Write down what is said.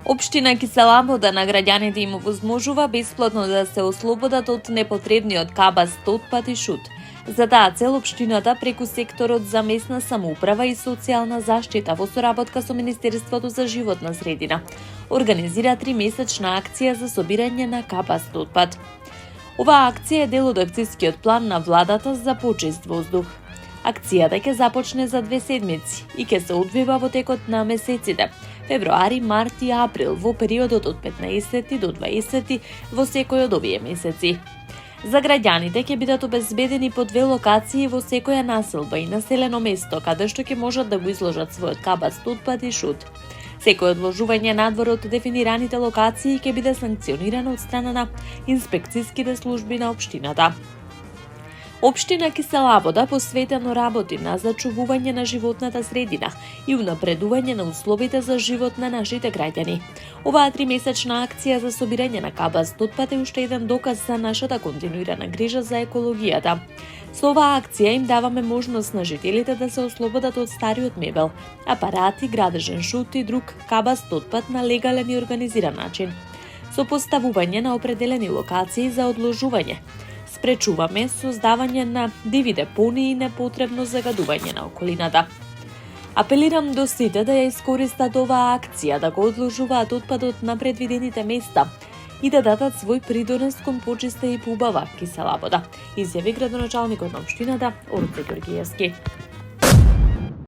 Општина Кисела Вода на граѓаните им овозможува бесплатно да се ослободат од непотребниот кабаст отпад и шут. За таа цел општината преку секторот за местна самоуправа и социјална заштита во соработка со Министерството за животна средина организира 3-месечна акција за собирање на кабаст отпад. Оваа акција е дел од акцијскиот план на владата за почист воздух. Акцијата ќе започне за 2 седмици и ќе се одвива во текот на месеците февруари, март и април во периодот од 15 до 20 во секој од овие месеци. За граѓаните ќе бидат обезбедени по 2 локации во секоја населба и населено место каде што ќе можат да го изложат својот кабаст отпад и шут. Секој одложување надвор од дефинираните локации ќе биде санкционирано од страна на инспекцијските служби на општината. Општина Кисела Вода посветено работи на зачувување на животната средина и унапредување на условите за живот на нашите граѓани. Оваа 3-месечна акција за собирање на кабаст отпад е уште еден доказ за нашата континуирана грижа за екологијата. Со оваа акција им даваме можност на жителите да се ослободат од стариот мебел, апарати, градежен шут и друг кабаст отпад на легален и организиран начин. Со поставување на определени локации за одложување, спречуваме создавање на диви депонии и непотребно загадување на околината. Апелирам до сите да ја искористат оваа акција, да го одложуваат отпадот на предвидените места и да дадат свој придонес кон почиста и поубава Кисела Вода, изјави градоначалникот на општината Орце Ѓоргиевски.